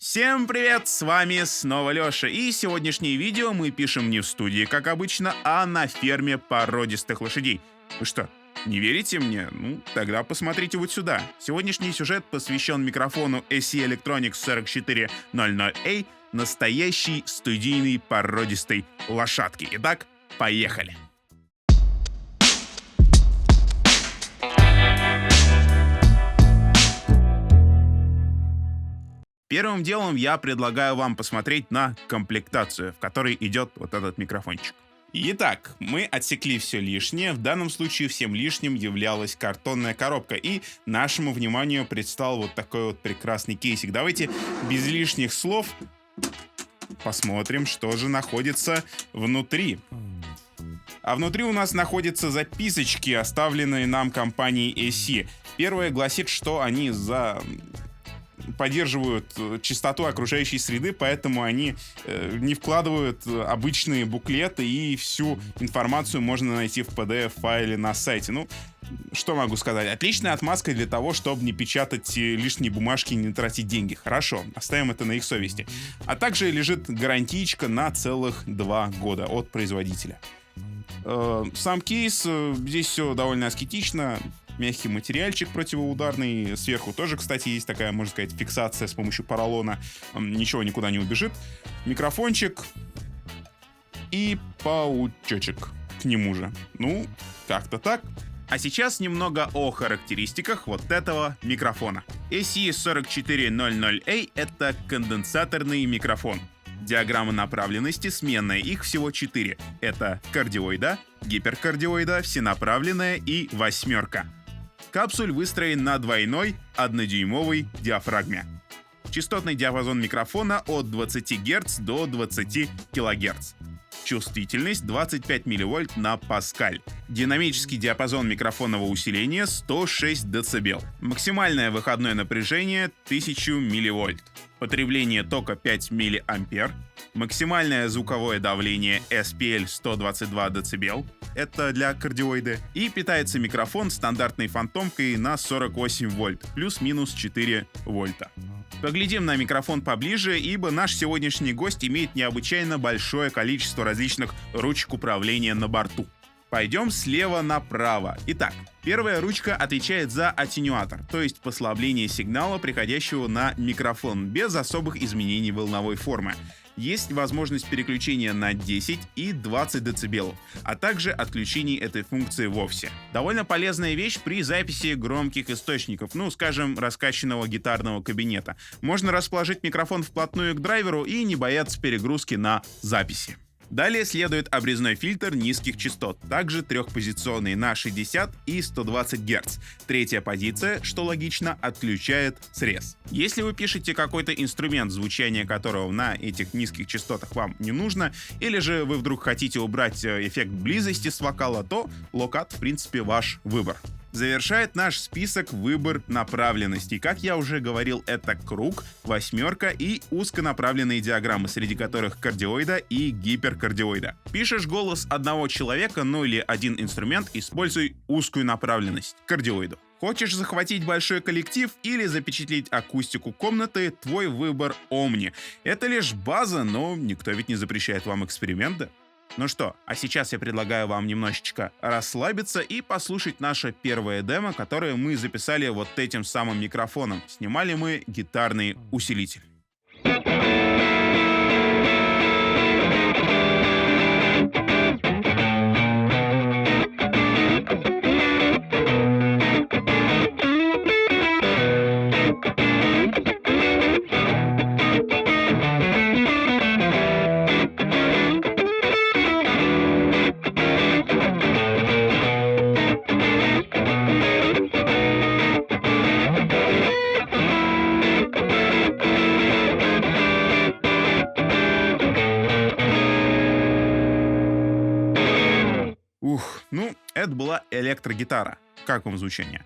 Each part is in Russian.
Всем привет, с вами снова Лёша, и сегодняшнее видео мы пишем не в студии, как обычно, а на ферме породистых лошадей. Вы что, не верите мне? Ну, тогда посмотрите вот сюда. Сегодняшний сюжет посвящен микрофону SE Electronics 4400A, настоящей студийной породистой лошадки. Итак, поехали! Первым делом я предлагаю вам посмотреть на комплектацию, в которой идет вот этот микрофончик. Итак, мы отсекли все лишнее. В данном случае всем лишним являлась картонная коробка. И нашему вниманию предстал вот такой вот прекрасный кейсик. Давайте без лишних слов посмотрим, что же находится внутри. А внутри у нас находятся записочки, оставленные нам компанией SE. Первое гласит, что они поддерживают чистоту окружающей среды, поэтому они не вкладывают обычные буклеты, и всю информацию можно найти в PDF-файле на сайте. Ну, что могу сказать? Отличная отмазка для того, чтобы не печатать лишние бумажки и не тратить деньги. Хорошо, оставим это на их совести. А также лежит гарантиечка на целых 2 года от производителя. Сам кейс, здесь все довольно аскетично. Мягкий материальчик противоударный. Сверху тоже, кстати, есть такая, можно сказать, фиксация с помощью поролона. Ничего никуда не убежит. Микрофончик и паучочек к нему же. Ну, как-то так. А сейчас немного о характеристиках вот этого микрофона. SE4400A — это конденсаторный микрофон. Диаграмма направленности сменная, их всего 4. Это кардиоида, гиперкардиоида, всенаправленная и восьмерка. Капсуль выстроен на двойной 1-дюймовой диафрагме. Частотный диапазон микрофона от 20 Гц до 20 кГц. Чувствительность 25 мВ на паскаль. Динамический диапазон микрофонного усиления 106 дБ. Максимальное выходное напряжение 1000 мВ. Потребление тока 5 мА. Максимальное звуковое давление SPL 122 дБ. Это для кардиоида. И питается микрофон стандартной фантомкой на 48 вольт, плюс-минус 4 вольта. Поглядим на микрофон поближе, ибо наш сегодняшний гость имеет необычайно большое количество различных ручек управления на борту. Пойдем слева направо. Итак, первая ручка отвечает за аттенюатор, то есть послабление сигнала, приходящего на микрофон, без особых изменений волновой формы. Есть возможность переключения на 10 и 20 дБ, а также отключение этой функции вовсе. Довольно полезная вещь при записи громких источников, ну, скажем, раскачанного гитарного кабинета. Можно расположить микрофон вплотную к драйверу и не бояться перегрузки на записи. Далее следует обрезной фильтр низких частот, также трехпозиционный на 60 и 120 Гц. Третья позиция, что логично, отключает срез. Если вы пишете какой-то инструмент, звучание которого на этих низких частотах вам не нужно, или же вы вдруг хотите убрать эффект близости с вокала, то локат в принципе ваш выбор. Завершает наш список выбор направленностей. Как я уже говорил, это круг, восьмерка и узконаправленные диаграммы, среди которых кардиоида и гиперкардиоида. Пишешь голос одного человека, ну или один инструмент, используй узкую направленность — кардиоиду. Хочешь захватить большой коллектив или запечатлеть акустику комнаты, твой выбор Omni. Это лишь база, но никто ведь не запрещает вам эксперименты. Ну что, а сейчас я предлагаю вам немножечко расслабиться и послушать наше первое демо, которое мы записали вот этим самым микрофоном. Снимали мы гитарный усилитель. Ну, это была электрогитара. Как вам звучание?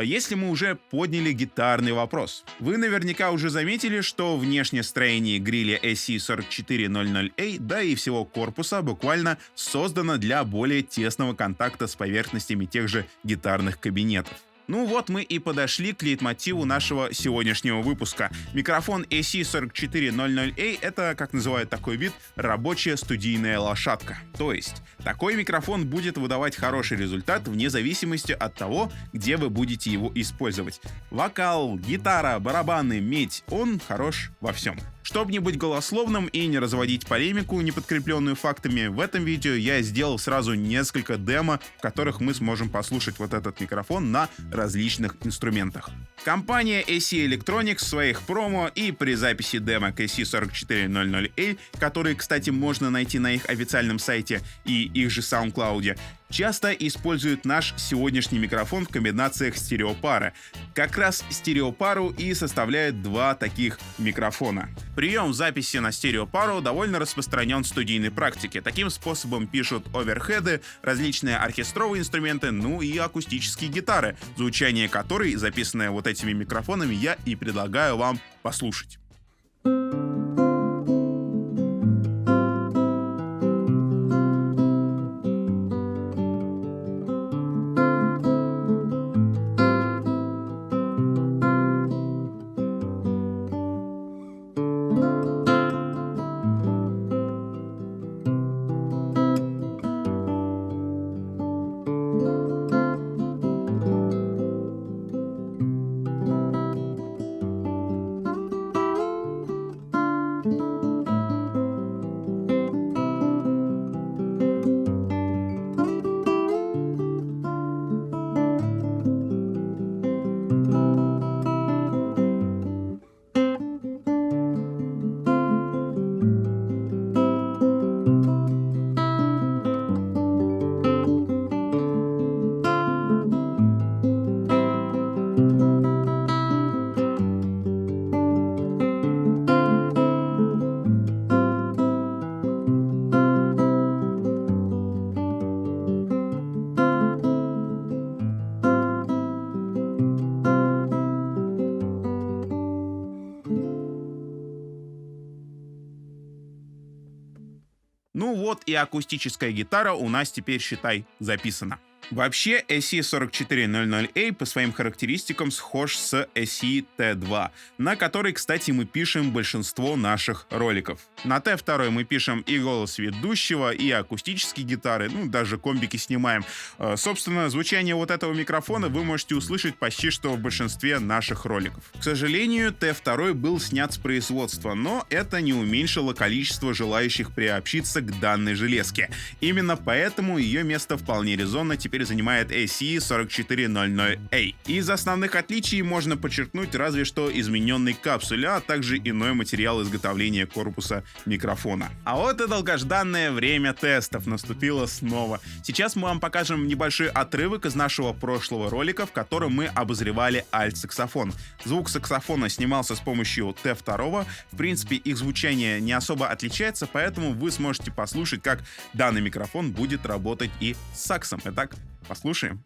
Если мы уже подняли гитарный вопрос, вы наверняка уже заметили, что внешнее строение гриля SE4400A, да и всего корпуса буквально создано для более тесного контакта с поверхностями тех же гитарных кабинетов. Ну вот мы и подошли к лейтмотиву нашего сегодняшнего выпуска. Микрофон AC4400A — это, как называют такой вид, рабочая студийная лошадка. То есть, такой микрофон будет выдавать хороший результат вне зависимости от того, где вы будете его использовать. Вокал, гитара, барабаны, медь — он хорош во всем. Чтобы не быть голословным и не разводить полемику, не подкрепленную фактами, в этом видео я сделал сразу несколько демо, в которых мы сможем послушать вот этот микрофон на различных инструментах. Компания AC Electronics в своих промо и при записи демо к AC4400A, которые, кстати, можно найти на их официальном сайте и их же SoundCloud, часто используют наш сегодняшний микрофон в комбинациях стереопары. Как раз стереопару и составляет два таких микрофона. Прием записи на стереопару довольно распространен в студийной практике. Таким способом пишут оверхеды, различные оркестровые инструменты, ну и акустические гитары, звучание которой, записанное вот этими микрофонами, я и предлагаю вам послушать. Ну вот и акустическая гитара у нас теперь, считай, записана. Вообще, AC4400A по своим характеристикам схож с AC-T2, на который, кстати, мы пишем большинство наших роликов. На T2 мы пишем и голос ведущего, и акустические гитары, ну, даже комбики снимаем. Собственно, звучание вот этого микрофона вы можете услышать почти что в большинстве наших роликов. К сожалению, T2 был снят с производства, но это не уменьшило количество желающих приобщиться к данной железке. Именно поэтому ее место вполне резонно теперь занимает AC4400A. Из основных отличий можно подчеркнуть разве что измененный капсуль, а также иной материал изготовления корпуса микрофона. А вот и долгожданное время тестов наступило снова. Сейчас мы вам покажем небольшой отрывок из нашего прошлого ролика, в котором мы обозревали альт-саксофон. Звук саксофона снимался с помощью T2. В принципе, их звучание не особо отличается, поэтому вы сможете послушать, как данный микрофон будет работать и с саксом. Итак, послушаем.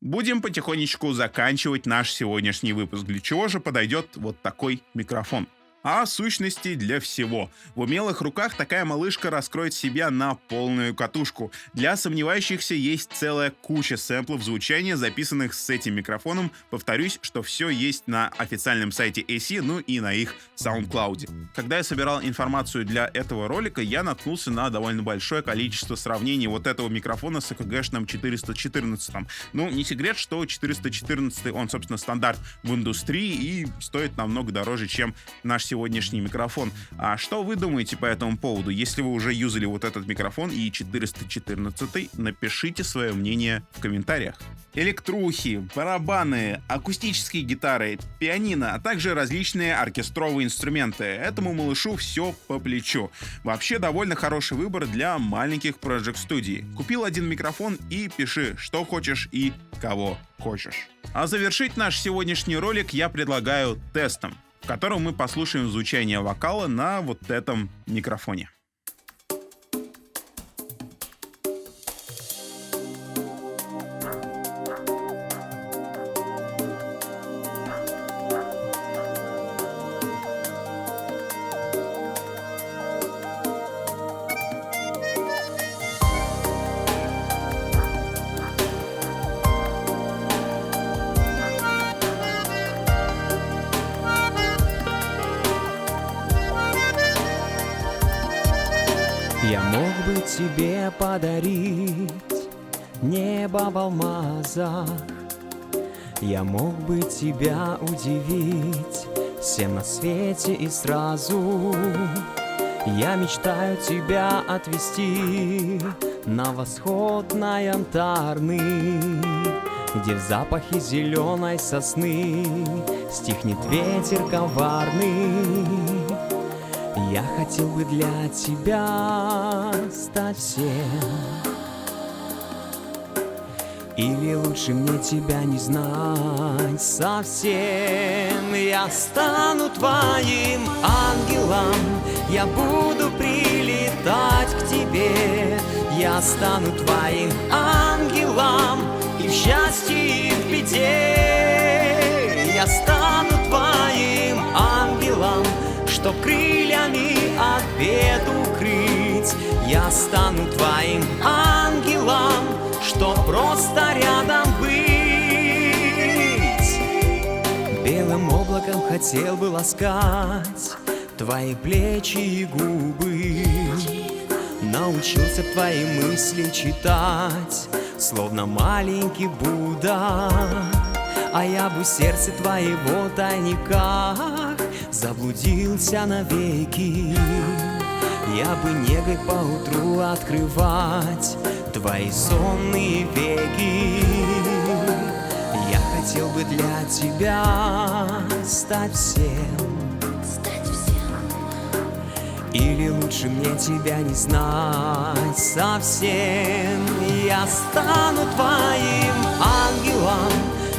Будем потихонечку заканчивать наш сегодняшний выпуск. Для чего же подойдет вот такой микрофон? А сущности для всего. В умелых руках такая малышка раскроет себя на полную катушку. Для сомневающихся есть целая куча сэмплов звучания, записанных с этим микрофоном. Повторюсь, что все есть на официальном сайте AC, ну и на их SoundCloud. Когда я собирал информацию для этого ролика, я наткнулся на довольно большое количество сравнений вот этого микрофона с EKG-шным 414. Ну, не секрет, что 414 он, собственно, стандарт в индустрии и стоит намного дороже, чем наш сегодняшний микрофон. А что вы думаете по этому поводу? Если вы уже юзали вот этот микрофон и 414, напишите свое мнение в комментариях. Электрухи, барабаны, акустические гитары, пианино, а также различные оркестровые инструменты. Этому малышу все по плечу. Вообще довольно хороший выбор для маленьких проект-студий. Купил один микрофон и пиши, что хочешь и кого хочешь. А завершить наш сегодняшний ролик я предлагаю тестом, в котором мы послушаем звучание вокала на вот этом микрофоне. Я мог бы тебе подарить небо в алмазах, я мог бы тебя удивить всем на свете и сразу. Я мечтаю тебя отвезти на восход, на Янтарный, где в запахе зеленой сосны стихнет ветер коварный. Я хотел бы для тебя стать всем, или лучше мне тебя не знать совсем. Я стану твоим ангелом, я буду прилетать к тебе. Я стану твоим ангелом и в счастье, и в беде. Я стану твоим ангелом, чтоб крыльями от бед укрыть. Я стану твоим ангелом, чтоб просто рядом быть. Белым облаком хотел бы ласкать твои плечи и губы. Научился твои мысли читать, словно маленький Будда. А я бы в сердце твоего тайниках заблудился навеки. Я бы негой поутру открывать твои сонные веки. Я хотел бы для тебя стать всем, или лучше мне тебя не знать совсем. Я стану твоим ангелом,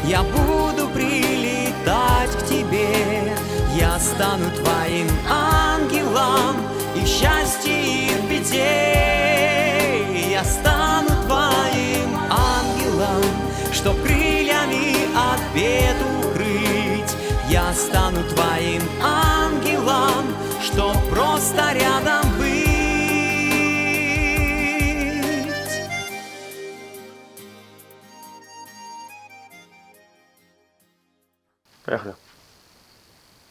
я буду прилетать к тебе. Я стану твоим ангелом и в счастье, и в беде. Я стану твоим ангелом, чтоб крыльями от бед укрыть. Я стану твоим ангелом, чтоб просто рядом быть. Поехали.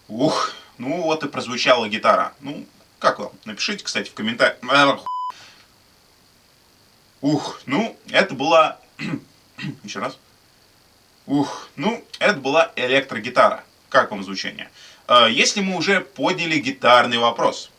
Ух, ну вот и прозвучала гитара. Ну, как вам? Напишите, кстати, в комментариях. Ух, ну, это была... Еще раз. Ух, ну, это была электрогитара. Как вам звучание? Если мы уже подняли гитарный вопрос,